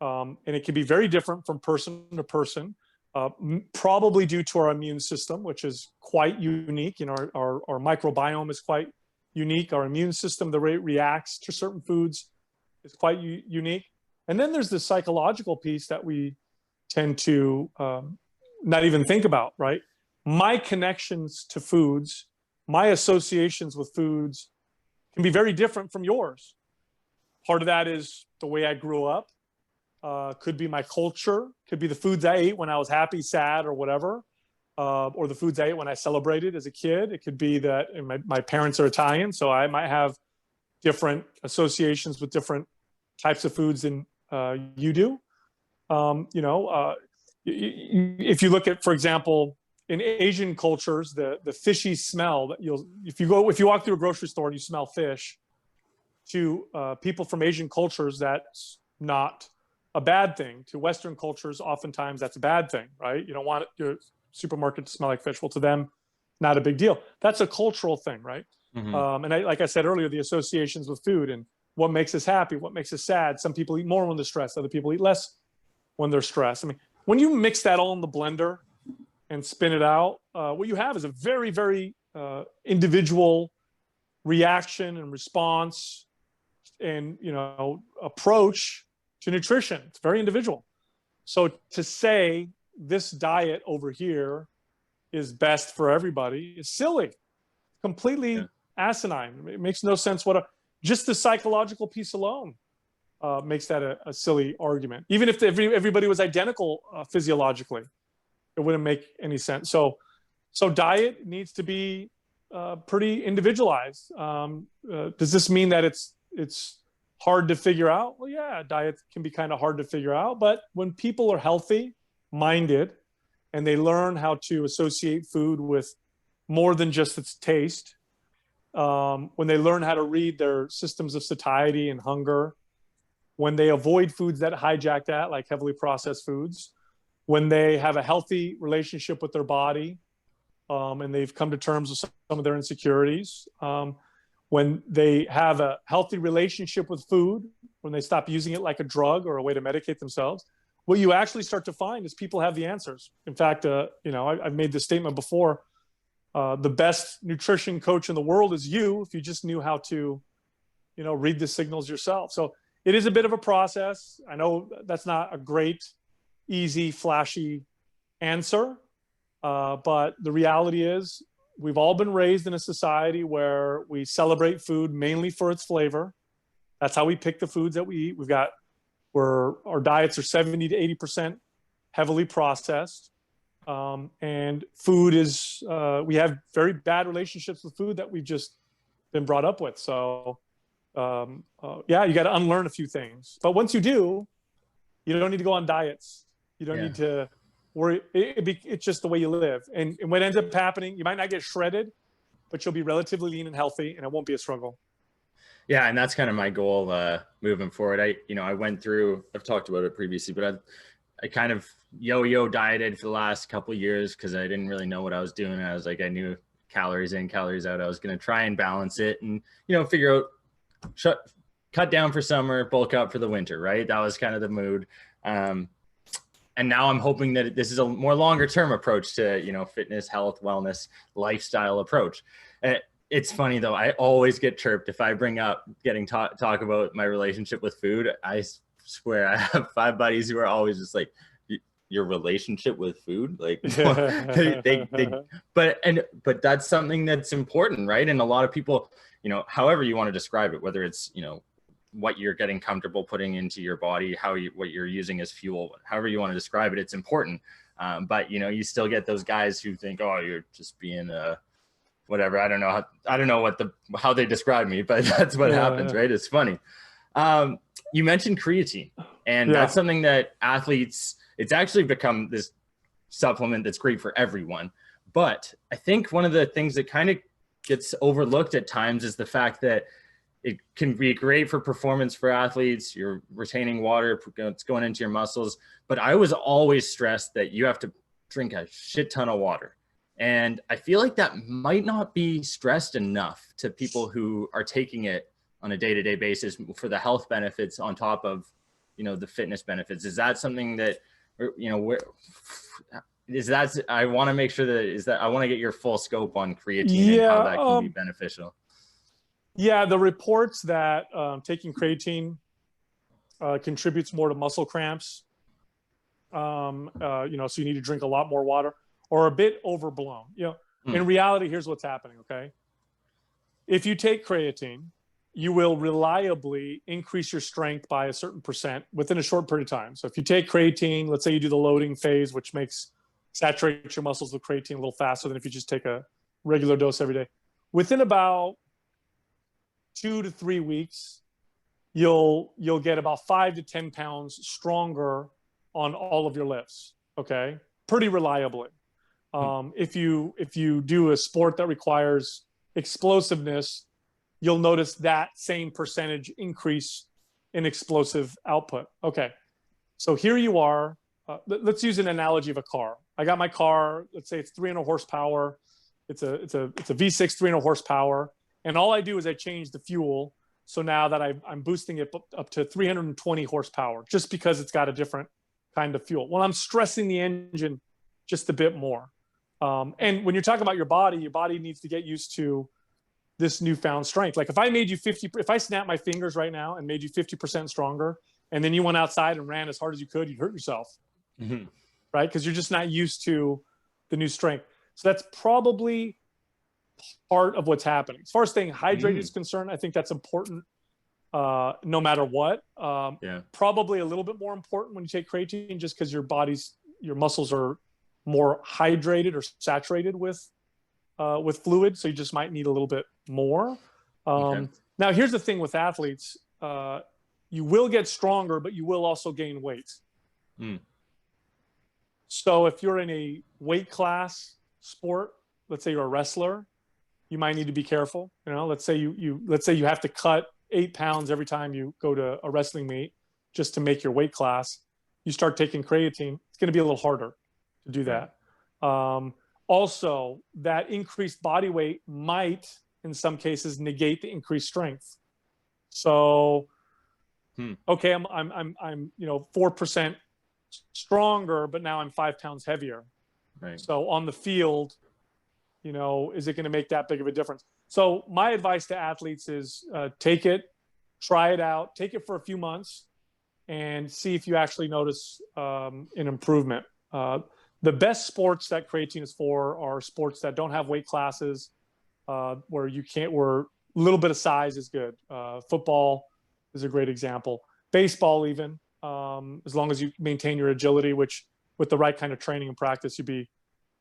and it can be very different from person to person, probably due to our immune system, which is quite unique. Our microbiome is quite unique. Our immune system, the way it reacts to certain foods, is quite unique. And then there's the psychological piece that we tend to not even think about, right? My connections to foods, my associations with foods can be very different from yours. Part of that is the way I grew up. Could be my culture, could be the foods I ate when I was happy, sad, or whatever, or the foods I ate when I celebrated as a kid. It could be that my parents are Italian, so I might have different associations with different types of foods than you do. If you look at, for example, in Asian cultures, the fishy smell that if you walk through a grocery store and you smell fish, to people from Asian cultures, that's not a bad thing. To Western cultures, oftentimes that's a bad thing, right? You don't want your supermarket to smell like fish. Well, to them, not a big deal. That's a cultural thing, right? Mm-hmm. Like I said earlier, the associations with food and what makes us happy, what makes us sad. Some people eat more when they're stressed. Other people eat less when they're stressed. I mean, when you mix that all in the blender and spin it out, what you have is a very, very individual reaction and response and approach to nutrition. It's very individual. So to say this diet over here is best for everybody is silly, completely asinine. It makes no sense. Just the psychological piece alone makes that a silly argument. Even if everybody was identical physiologically, it wouldn't make any sense. So diet needs to be pretty individualized. Does this mean that it's hard to figure out? Well, yeah, diet can be kind of hard to figure out. But when people are healthy minded and they learn how to associate food with more than just its taste, when they learn how to read their systems of satiety and hunger, when they avoid foods that hijack that, like heavily processed foods, when they have a healthy relationship with their body, and they've come to terms with some of their insecurities, when they have a healthy relationship with food, when they stop using it like a drug or a way to medicate themselves, what you actually start to find is people have the answers. In fact, I've made this statement before. The best nutrition coach in the world is you, if you just knew how to, read the signals yourself. So it is a bit of a process. I know that's not a great, easy, flashy answer. But the reality is we've all been raised in a society where we celebrate food mainly for its flavor. That's how we pick the foods that we eat. Our diets are 70 to 80% heavily processed. And food is, we have very bad relationships with food that we've just been brought up with. So, you got to unlearn a few things. But once you do, you don't need to go on diets. You don't need to worry. It's just the way you live. And what ends up happening, you might not get shredded, but you'll be relatively lean and healthy, and it won't be a struggle. Yeah, and that's kind of my goal moving forward. I went through, I've talked about it previously, but I kind of yo-yo dieted for the last couple of years because I didn't really know what I was doing. I was like, I knew calories in, calories out. I was going to try and balance it and, figure out, cut down for summer, bulk up for the winter, right? That was kind of the mood. And now I'm hoping that this is a more longer term approach to, fitness, health, wellness, lifestyle approach. It's funny though. I always get chirped if I bring up talk about my relationship with food. I swear I have 5 buddies who are always just like, your relationship with food, like but that's something that's important, right? And a lot of people, however you want to describe it, whether it's what you're getting comfortable putting into your body, what you're using as fuel, however you want to describe it, it's important. But you still get those guys who think, oh, you're just being whatever. I don't know how they describe me, but that's what happens, right? It's funny. You mentioned creatine, and that's something that athletes, it's actually become this supplement that's great for everyone. But I think one of the things that kind of gets overlooked at times is the fact that it can be great for performance for athletes. You're retaining water, it's going into your muscles. But I was always stressed that you have to drink a shit ton of water. And I feel like that might not be stressed enough to people who are taking it on a day-to-day basis for the health benefits on top of, the fitness benefits. Is that something that, I want to make sure I want to get your full scope on creatine and how that can be beneficial. Yeah, the reports that taking creatine contributes more to muscle cramps, so you need to drink a lot more water, or a bit overblown. In reality, here's what's happening, okay? If you take creatine, you will reliably increase your strength by a certain percent within a short period of time. So if you take creatine, let's say you do the loading phase, which saturates your muscles with creatine a little faster than if you just take a regular dose every day. Within about 2 to 3 weeks, you'll get about 5 to 10 pounds stronger on all of your lifts. Okay, pretty reliably. If you do a sport that requires explosiveness, you'll notice that same percentage increase in explosive output. Okay, so here you are. Let's use an analogy of a car. I got my car. Let's say it's 300 horsepower. It's a V6 300 horsepower, and all I do is I change the fuel. So now that I'm boosting it up to 320 horsepower, just because it's got a different kind of fuel. Well, I'm stressing the engine just a bit more. And when you're talking about your body needs to get used to this newfound strength. Like if I snap my fingers right now and made you 50% stronger, and then you went outside and ran as hard as you could, you'd hurt yourself, right? Because you're just not used to the new strength. So that's probably part of what's happening. As far as staying hydrated is concerned, I think that's important no matter what. Probably a little bit more important when you take creatine, just because your muscles are more hydrated or saturated with fluid, so you just might need a little bit more. Now, here's the thing with athletes: you will get stronger, but you will also gain weight. So, if you're in a weight class sport, let's say you're a wrestler, you might need to be careful. Let's say you have to cut 8 pounds every time you go to a wrestling meet. just to make your weight class. You start taking creatine, it's going to be a little harder to do that. Also, that increased body weight might, in some cases, negate the increased strength. So, okay, I'm 4% stronger, but now I'm 5 pounds heavier. Right. So on the field, is it going to make that big of a difference? So my advice to athletes is take it, try it out, take it for a few months, and see if you actually notice an improvement. The best sports that creatine is for are sports that don't have weight classes, where a little bit of size is good. Football is a great example. Baseball, even, as long as you maintain your agility, which with the right kind of training and practice, you'd be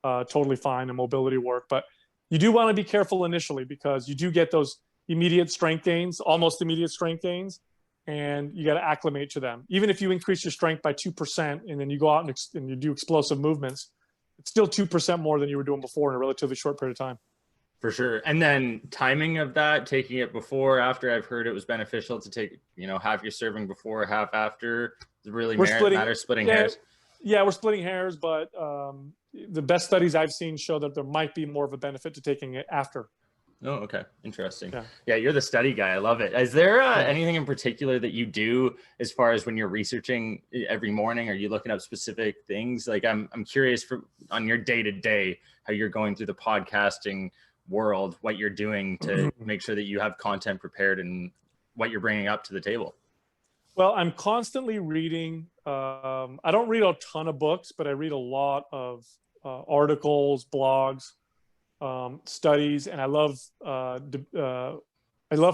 totally fine in mobility work. But you do want to be careful initially, because you do get those immediate strength gains, almost immediate strength gains, and you got to acclimate to them. Even if you increase your strength by 2% and then you go out and you do explosive movements, it's still 2% more than you were doing before in a relatively short period of time. For sure. And then timing of that, taking it before, after, I've heard it was beneficial to take, half your serving before, half after. Does it really matter splitting hairs? Yeah, we're splitting hairs, but the best studies I've seen show that there might be more of a benefit to taking it after. Oh, okay. Interesting. Yeah, you're the study guy. I love it. Is there anything in particular that you do as far as when you're researching every morning? Are you looking up specific things? Like I'm curious on your day-to-day, how you're going through the podcasting world, what you're doing to make sure that you have content prepared and what you're bringing up to the table. Well, I'm constantly reading. I don't read a ton of books, but I read a lot of articles, blogs, studies, and I love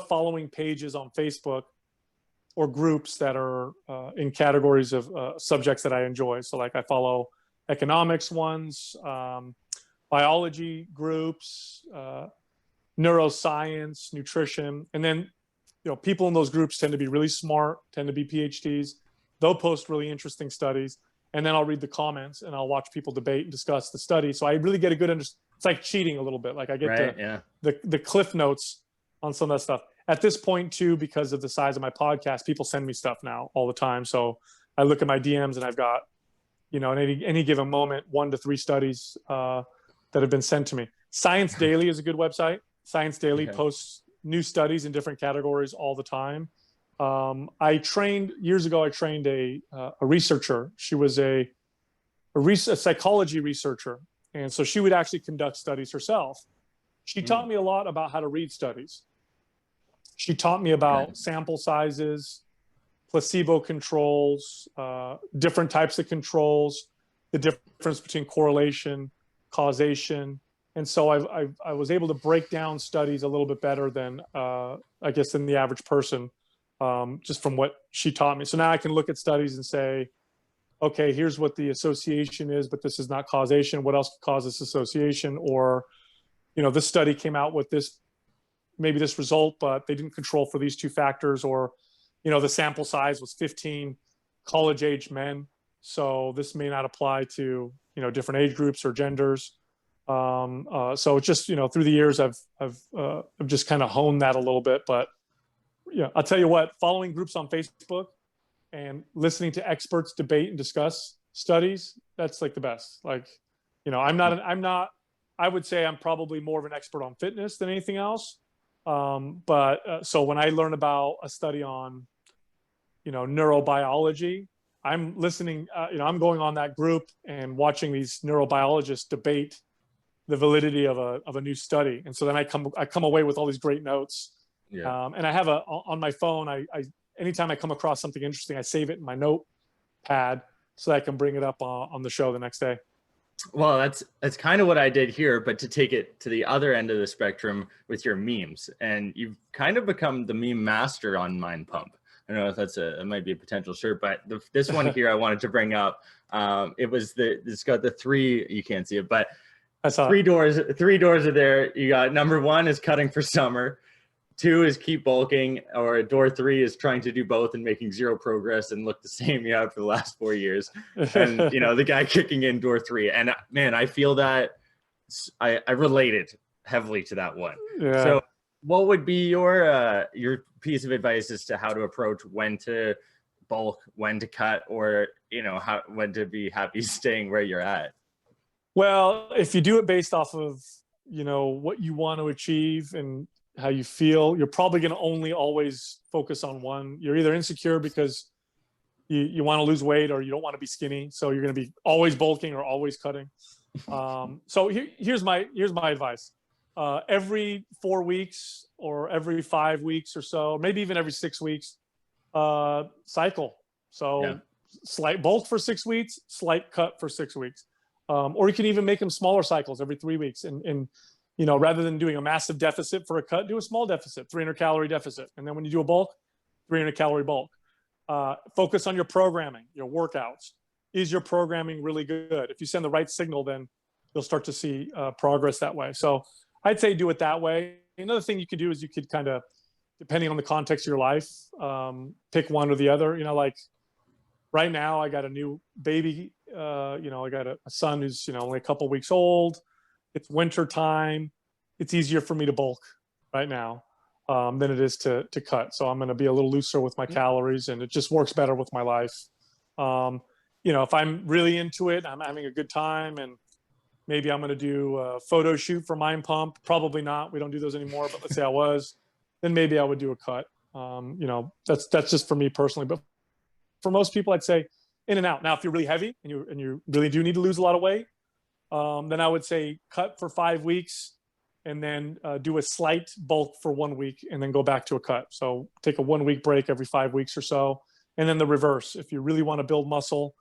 following pages on Facebook or groups that are in categories of subjects that I enjoy. So, like, I follow economics ones, biology groups, neuroscience, nutrition, and then people in those groups tend to be really smart, tend to be PhDs. They'll post really interesting studies, and then I'll read the comments and I'll watch people debate and discuss the study. So I really get a good understanding. It's like cheating a little bit. Like I get the cliff notes on some of that stuff. At this point too, because of the size of my podcast, people send me stuff now all the time. So I look at my DMs and I've got, in any given moment, 1 to 3 studies that have been sent to me. Science Daily is a good website. Science Daily posts new studies in different categories all the time. Years ago, I trained a researcher. She was a psychology researcher. And so she would actually conduct studies herself. She taught me a lot about how to read studies. She taught me about sample sizes, placebo controls, different types of controls, the difference between correlation, causation. And so I was able to break down studies a little bit better than, than the average person, just from what she taught me. So now I can look at studies and say, okay, here's what the association is, but this is not causation. What else could cause this association? Or, this study came out with maybe this result, but they didn't control for these 2 factors. Or, the sample size was 15 college-age men. So this may not apply to, different age groups or genders. So it's just, through the years, I've just kind of honed that a little bit. But I'll tell you what, following groups on Facebook and listening to experts debate and discuss studies, that's like the best. Like, I would say I'm probably more of an expert on fitness than anything else. So when I learn about a study on, neurobiology, I'm listening, I'm going on that group and watching these neurobiologists debate the validity of a new study. And so then I come away with all these great notes. Yeah. And I have on my phone, I anytime I come across something interesting, I save it in my notepad so that I can bring it up on the show the next day. Well, that's kind of what I did here, but to take it to the other end of the spectrum with your memes. And you've kind of become the meme master on Mindpump. I don't know if it might be a potential shirt, but this one here I wanted to bring up. It's got the 3, you can't see it, but I saw 3 doors are there. You got number 1 is cutting for summer. 2 is keep bulking, or door 3 is trying to do both and making 0 progress and look the same you have for the last 4 years. And, the guy kicking in door 3. And man, I feel that I related heavily to that one. Yeah. So what would be your piece of advice as to how to approach when to bulk, when to cut, or, you know, when to be happy staying where you're at? Well, if you do it based off of, you know, what you want to achieve and how you feel, you're probably going to only always focus on one. You're either insecure because you want to lose weight, or you don't want to be skinny. So you're going to be always bulking or always cutting. So here's my advice. Every 4 weeks or every 5 weeks or so, maybe even every 6 weeks, cycle. So slight bulk for 6 weeks, slight cut for 6 weeks. Or you can even make them smaller cycles every 3 weeks. And, you know, rather than doing a massive deficit for a cut, do a small deficit, 300 calorie deficit. And then when you do a bulk, 300 calorie bulk. Focus on your programming, your workouts. Is your programming really good? If you send the right signal, then you'll start to see progress that way. So I'd say do it that way. Another thing you could do is you could kind of, depending on the context of your life, pick one or the other. You know, like right now I got a new baby. You know, I got a son who's, you know, only a couple weeks old. It's winter time. It's easier for me to bulk right now than it is to cut. So I'm going to be a little looser with my calories, and it just works better with my life. You know, if I'm really into it, I'm having a good time, and maybe I'm going to do a photo shoot for Mindpump. Probably not. We don't do those anymore, but let's say I was, then maybe I would do a cut. You know, that's just for me personally. But for most people, I'd say in and out. Now, if you're really heavy and you really do need to lose a lot of weight, then I would say cut for 5 weeks, and then do a slight bulk for 1 week, and then go back to a cut. So take a 1 week break every 5 weeks or so. And then the reverse. If you really want to build muscle,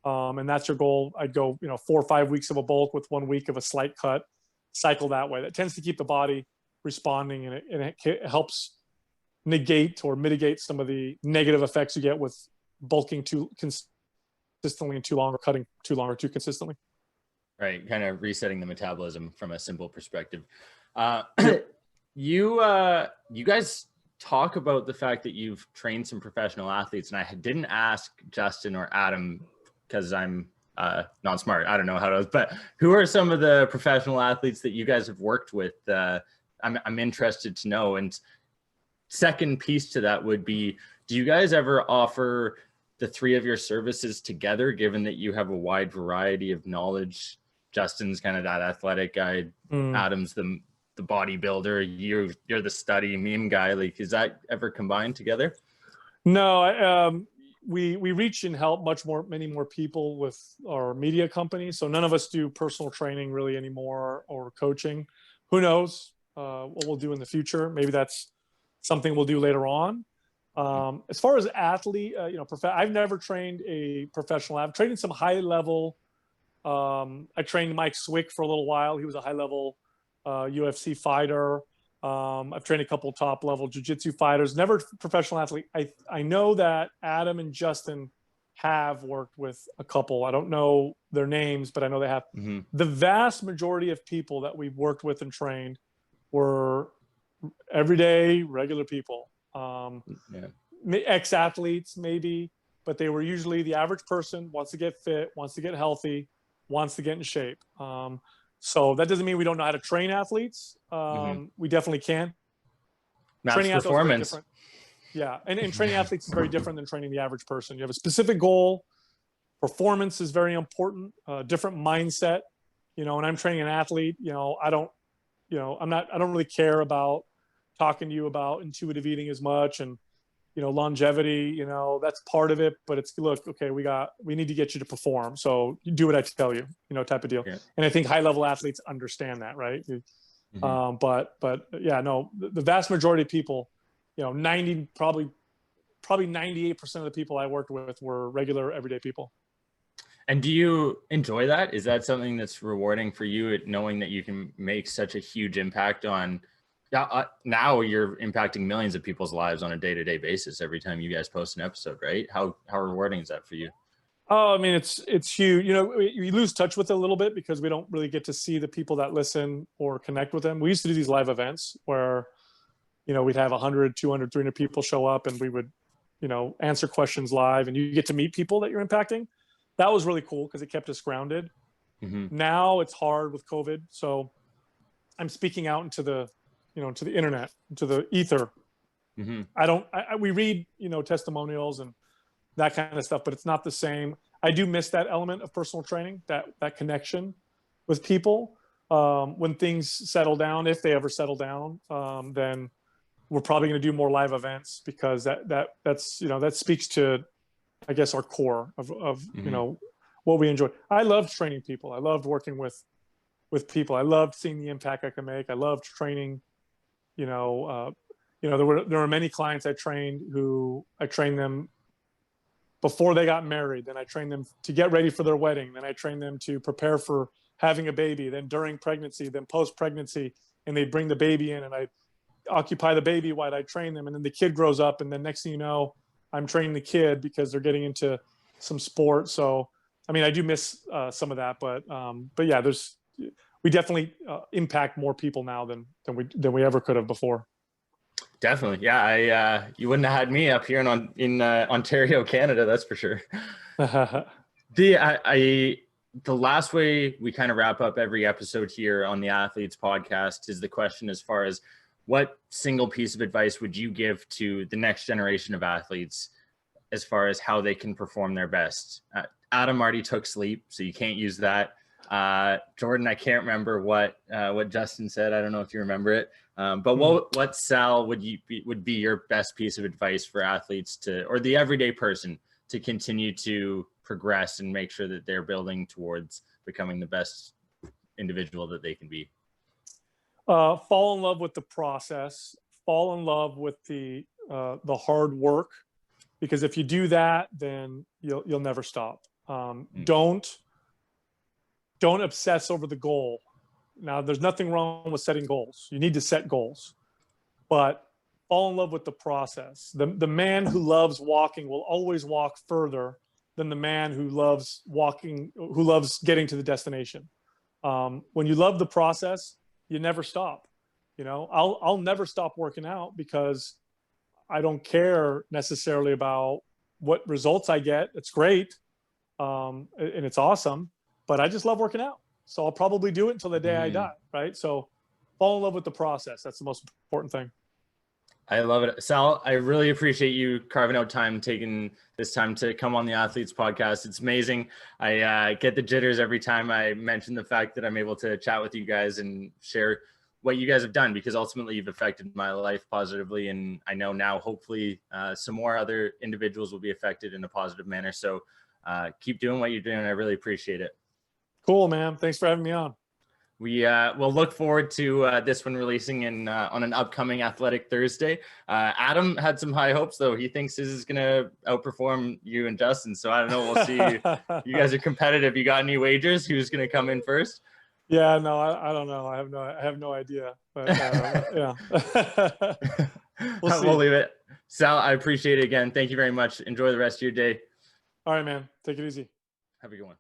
and that's your goal, I'd go, you know, 4 or 5 weeks of a bulk with 1 week of a slight cut, cycle that way. That tends to keep the body responding, and it helps negate or mitigate some of the negative effects you get with bulking too consistently and too long, or cutting too long or too consistently. Right, kind of resetting the metabolism from a simple perspective. You guys talk about the fact that you've trained some professional athletes, and I didn't ask Justin or Adam because I'm not smart. I don't know how to, but who are some of the professional athletes that you guys have worked with? I'm interested to know. And second piece to that would be, do you guys ever offer the three of your services together, given that you have a wide variety of knowledge? Justin's kind of that athletic guy. Adam's the bodybuilder. You're the study meme guy. Like, is that ever combined together? No, we reach and help many more people with our media company. So none of us do personal training really anymore, or coaching. Who knows what we'll do in the future? Maybe that's something we'll do later on. As far as athlete, you know, I've never trained a professional. I've trained some high level. I trained Mike Swick for a little while. He was a high level UFC fighter. I've trained a couple top level jiu-jitsu fighters, never professional athlete. I know that Adam and Justin have worked with a couple. I don't know their names, but I know they have. The vast majority of people that we've worked with and trained were everyday, regular people. Ex-athletes maybe, but they were usually the average person, wants to get fit, wants to get healthy, wants to get in shape. So that doesn't mean we don't know how to train athletes. We definitely can. Maps Training performance. athletes and training athletes is very different than training the average person. You have a specific goal. Performance is very important. Different mindset. You know, when I'm training an athlete, you know, I don't really care about talking to you about intuitive eating as much, and, you know, longevity, you know, that's part of it, but it's, look, okay, we need to get you to perform. So you do what I tell you, you know, type of deal. Yeah. And I think high level athletes understand that, right? But yeah, no, the vast majority of people, you know, probably 98% of the people I worked with were regular everyday people. And do you enjoy that? Is that something that's rewarding for you, knowing that you can make such a huge impact on, now you're impacting millions of people's lives on a day-to-day basis every time you guys post an episode, right? How rewarding is that for you? Oh, I mean, it's huge. You know, you lose touch with it a little bit because we don't really get to see the people that listen or connect with them. We used to do these live events where, you know, we'd have 100, 200, 300 people show up, and we would, you know, answer questions live, and you get to meet people that you're impacting. That was really cool because it kept us grounded. Now it's hard with COVID. So I'm speaking out into the, you know, to the internet, to the ether. We read, you know, testimonials and that kind of stuff, but it's not the same. I do miss that element of personal training, that connection with people. When things settle down, if they ever settle down, then we're probably going to do more live events, because that's, you know, that speaks to, I guess, our core of you know, what we enjoy. I loved training people. I loved working with people. I loved seeing the impact I could make. I loved training. You know, there were many clients I trained them before they got married. Then I trained them to get ready for their wedding. Then I trained them to prepare for having a baby. Then during pregnancy. Then post pregnancy, and they'd bring the baby in, and I occupy the baby while I train them. And then the kid grows up, and then next thing you know, I'm training the kid because they're getting into some sport. So, I mean, I do miss some of that, but yeah, we definitely impact more people now than we ever could have before. Definitely. Yeah. You wouldn't have had me up here in Ontario, Canada. That's for sure. The last way we kind of wrap up every episode here on the Athletes Podcast is the question as far as, what single piece of advice would you give to the next generation of athletes as far as how they can perform their best? Adam already took sleep, so you can't use that. Jordan, I can't remember what Justin said. I don't know if you remember it. But what Sal would be your best piece of advice for athletes or the everyday person to continue to progress and make sure that they're building towards becoming the best individual that they can be? Fall in love with the process. Fall in love with the hard work, because if you do that, then you'll never stop. Don't obsess over the goal. Now, there's nothing wrong with setting goals. You need to set goals, but fall in love with the process. The man who loves walking will always walk further than the man who loves getting to the destination. When you love the process, you never stop. You know, I'll never stop working out, because I don't care necessarily about what results I get. It's great. And it's awesome, but I just love working out. So I'll probably do it until the day I die. Right. So fall in love with the process. That's the most important thing. I love it. Sal, I really appreciate you carving out time, taking this time to come on the Athletes Podcast. It's amazing. I get the jitters every time I mention the fact that I'm able to chat with you guys and share what you guys have done, because ultimately you've affected my life positively. And I know now, hopefully some more other individuals will be affected in a positive manner. So keep doing what you're doing. I really appreciate it. Cool, man. Thanks for having me on. We will look forward to this one releasing on an upcoming Athletic Thursday. Adam had some high hopes, though. He thinks this is going to outperform you and Justin. So I don't know. We'll see. You guys are competitive. You got any wagers? Who's going to come in first? Yeah, no, I don't know. I have no idea. But yeah, we'll leave it. Sal, I appreciate it again. Thank you very much. Enjoy the rest of your day. All right, man. Take it easy. Have a good one.